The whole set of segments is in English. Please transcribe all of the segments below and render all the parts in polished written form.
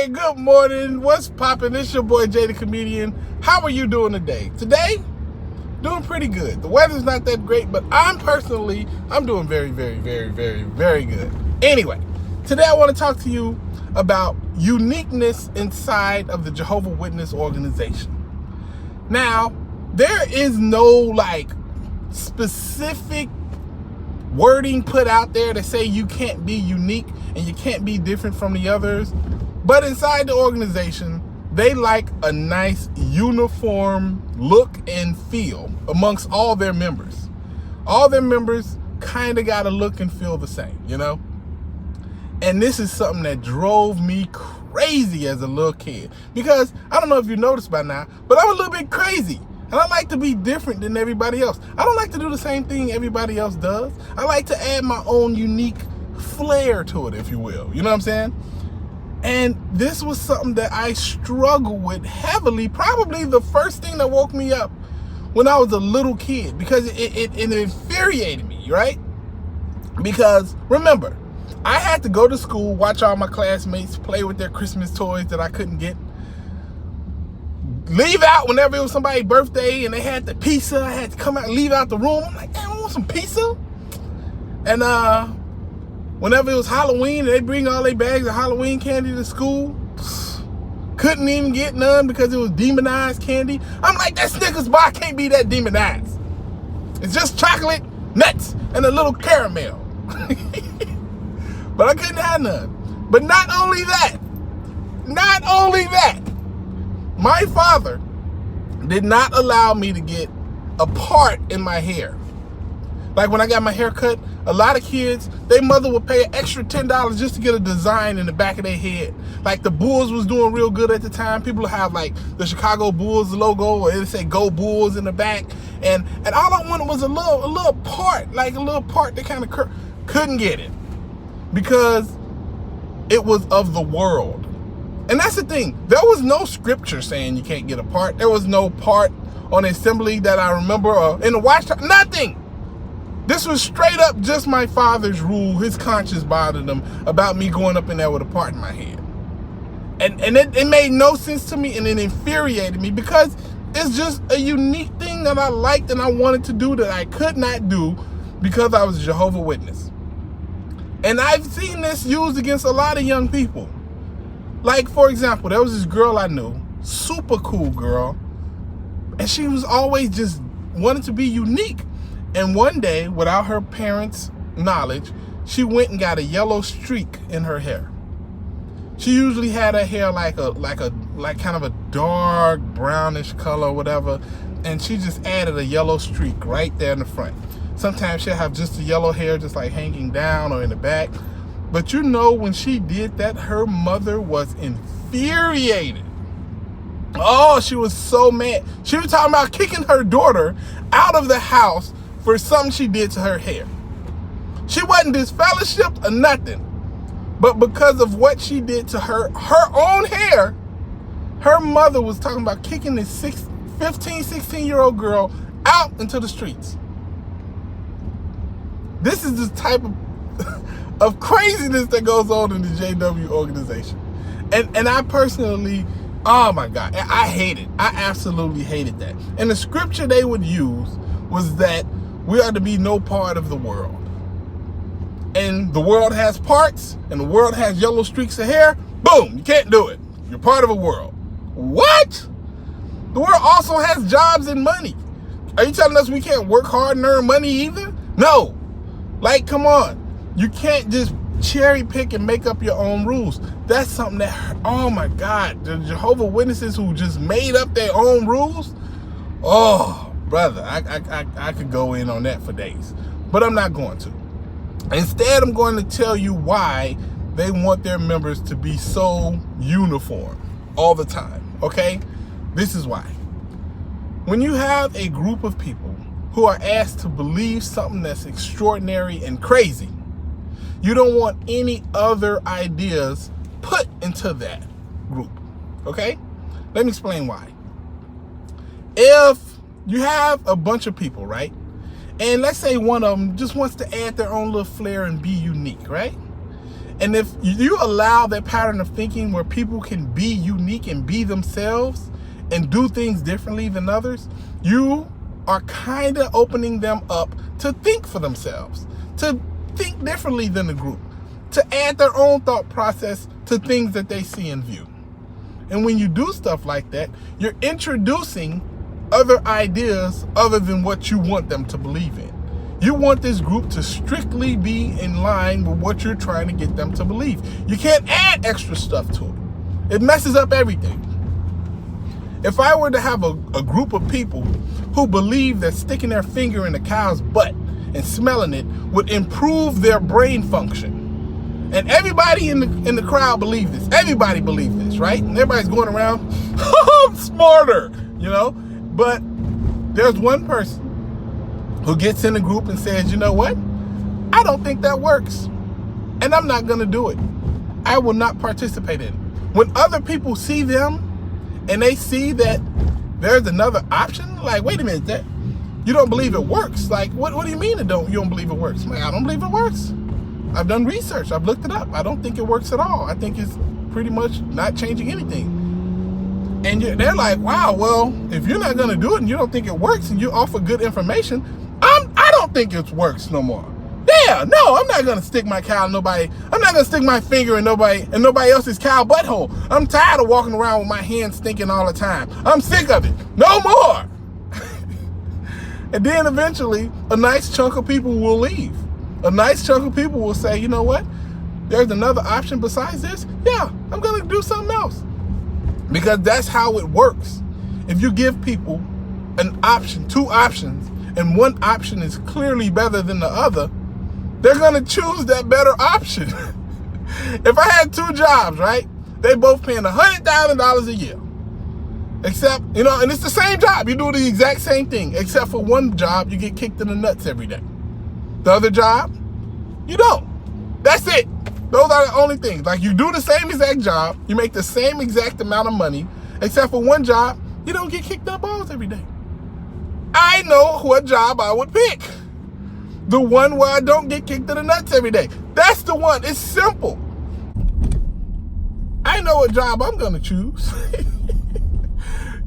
good morning. What's poppin'? It's your boy Jay the Comedian. How are you doing today? Today, doing pretty good. The weather's not that great, but I'm doing very, very, very, very, very good. Anyway, today I want to talk to you about uniqueness inside of the Jehovah Witness organization. Now, there is no specific wording put out there to say you can't be unique and you can't be different from the others. But inside the organization, they like a nice uniform look and feel amongst all their members. All their members kind of got to look and feel the same, you know? And this is something that drove me crazy as a little kid. Because, I don't know if you noticed by now, but I'm a little bit crazy. And I like to be different than everybody else. I don't like to do the same thing everybody else does. I like to add my own unique flair to it, if you will. You know what I'm saying? And this was something that I struggled with heavily. Probably the first thing that woke me up when I was a little kid. Because it infuriated me, right? Because, remember, I had to go to school, watch all my classmates play with their Christmas toys that I couldn't get. Leave out whenever it was somebody's birthday and they had the pizza. I had to come out and leave out the room. I'm like, damn, I want some pizza. And whenever it was Halloween, they bring all their bags of Halloween candy to school. Couldn't even get none because it was demonized candy. I'm like, that Snickers bar can't be that demonized. It's just chocolate, nuts, and a little caramel. But I couldn't have none. But not only that, my father did not allow me to get a part in my hair. Like when I got my hair cut, a lot of kids, their mother would pay an extra $10 just to get a design in the back of their head. Like the Bulls was doing real good at the time. People have like the Chicago Bulls logo, or it'd say Go Bulls in the back. And all I wanted was a little part, like a little part that kind of couldn't get it because it was of the world. And that's the thing. There was no scripture saying you can't get a part. There was no part on the assembly that I remember or in the watchtower. Nothing. This was straight up just my father's rule. His conscience bothered him about me going up in there with a part in my head. And it made no sense to me, and it infuriated me because it's just a unique thing that I liked and I wanted to do that I could not do because I was a Jehovah Witness. And I've seen this used against a lot of young people. Like, for example, there was this girl I knew, super cool girl, and she was always just wanted to be unique. And one day, without her parents' knowledge, she went and got a yellow streak in her hair. She usually had her hair like kind of a dark brownish color or whatever, and she just added a yellow streak right there in the front. Sometimes she'll have just the yellow hair just like hanging down or in the back. But you know, when she did that, her mother was infuriated. Oh, she was so mad. She was talking about kicking her daughter out of the house for something she did to her hair. She wasn't disfellowshipped or nothing. But because of what she did to her own hair, her mother was talking about kicking this 15, 16-year-old girl out into the streets. This is the type of craziness that goes on in the JW organization. And I personally, oh my God, I hate it. I absolutely hated that. And the scripture they would use was that we are to be no part of the world. And the world has parts, and the world has yellow streaks of hair. Boom, you can't do it. You're part of a world. What? The world also has jobs and money. Are you telling us we can't work hard and earn money either? No. Like, come on. You can't just cherry pick and make up your own rules. That's something that, oh my God, the Jehovah Witnesses who just made up their own rules. Oh, brother, I could go in on that for days, but I'm not going to. Instead, I'm going to tell you why they want their members to be so uniform all the time, okay? This is why. When you have a group of people who are asked to believe something that's extraordinary and crazy, you don't want any other ideas put into that group, okay? Let me explain why. If you have a bunch of people, right? And let's say one of them just wants to add their own little flair and be unique, right? And if you allow that pattern of thinking where people can be unique and be themselves and do things differently than others, you are kind of opening them up to think for themselves, to think differently than the group, to add their own thought process to things that they see and view. And when you do stuff like that, you're introducing other ideas other than what you want them to believe in. You want this group to strictly be in line with what you're trying to get them to believe. You can't add extra stuff to it. It messes up everything. If I were to have a group of people who believe that sticking their finger in a cow's butt and smelling it would improve their brain function, and everybody in the crowd believe this. Everybody believes this, right? And everybody's going around, I'm smarter, you know? But there's one person who gets in the group and says, you know what? I don't think that works. And I'm not going to do it. I will not participate in it. When other people see them and they see that there's another option, like, wait a minute, that you don't believe it works. Like, what do you mean you don't believe it works? Like, I don't believe it works. I've done research. I've looked it up. I don't think it works at all. I think it's pretty much not changing anything. And they're like, wow, well, if you're not going to do it and you don't think it works and you offer good information, I don't think it works no more. Yeah, no, I'm not going to stick my cow in nobody. I'm not going to stick my finger in nobody else's cow butthole. I'm tired of walking around with my hands stinking all the time. I'm sick of it. No more. And then eventually, a nice chunk of people will leave. A nice chunk of people will say, you know what? There's another option besides this. Yeah, I'm going to do something else. Because that's how it works. If you give people an option, two options, and one option is clearly better than the other, they're going to choose that better option. If I had two jobs, right? They both paying $100,000 a year. Except, you know, and it's the same job. You do the exact same thing. Except for one job, you get kicked in the nuts every day. The other job, you don't. That's it. Those are the only things. Like, you do the same exact job. You make the same exact amount of money. Except for one job, you don't get kicked in the balls every day. I know what job I would pick. The one where I don't get kicked in the nuts every day. That's the one. It's simple. I know what job I'm going to choose.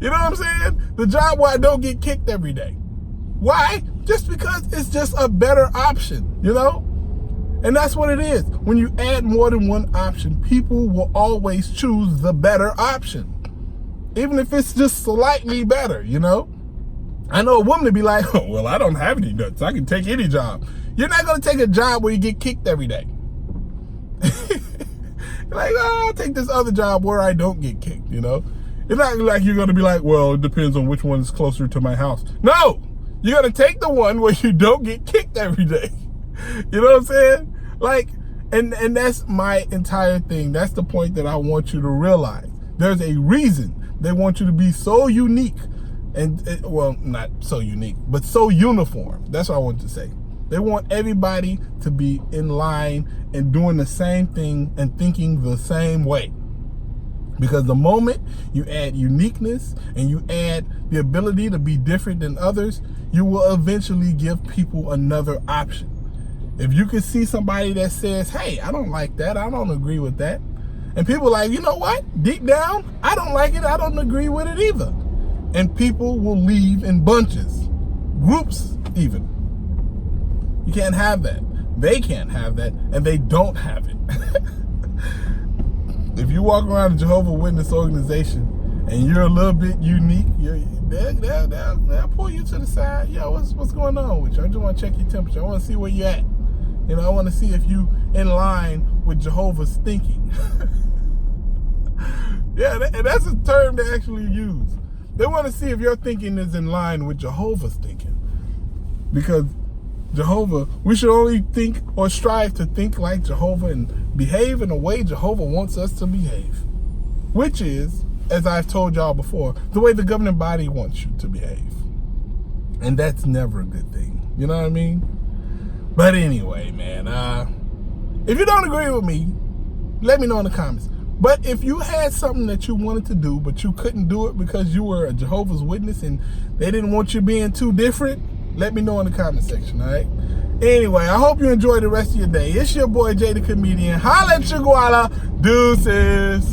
You know what I'm saying? The job where I don't get kicked every day. Why? Just because it's just a better option, you know? And that's what it is. When you add more than one option, people will always choose the better option. Even if it's just slightly better, you know? I know a woman to be like, oh, well, I don't have any nuts. I can take any job. You're not going to take a job where you get kicked every day. Like, oh, I'll take this other job where I don't get kicked, you know? It's not like you're going to be like, well, it depends on which one's closer to my house. No! You're going to take the one where you don't get kicked every day. You know what I'm saying? Like, and that's my entire thing. That's the point that I want you to realize. There's a reason they want you to be so unique. And, well, not so unique, but so uniform. That's what I want to say. They want everybody to be in line and doing the same thing and thinking the same way. Because the moment you add uniqueness and you add the ability to be different than others, you will eventually give people another option. If you can see somebody that says, hey, I don't like that, I don't agree with that, and people are like, you know what? Deep down, I don't like it, I don't agree with it either. And people will leave in bunches, groups even. You can't have that. They can't have that, and they don't have it. If you walk around a Jehovah Witness organization and you're a little bit unique, they'll pull you to the side. Yo, what's going on with you? I just want to check your temperature. I want to see where you're at. You know, I want to see if you in line with Jehovah's thinking. Yeah, and that's a term they actually use. They want to see if your thinking is in line with Jehovah's thinking. Because Jehovah, we should only think or strive to think like Jehovah and behave in a way Jehovah wants us to behave. Which is, as I've told y'all before, the way the governing body wants you to behave. And that's never a good thing. You know what I mean? But anyway, man, if you don't agree with me, let me know in the comments. But if you had something that you wanted to do, but you couldn't do it because you were a Jehovah's Witness and they didn't want you being too different, let me know in the comment section, all right? Anyway, I hope you enjoy the rest of your day. It's your boy Jay the Comedian. Holla at your guala. Deuces.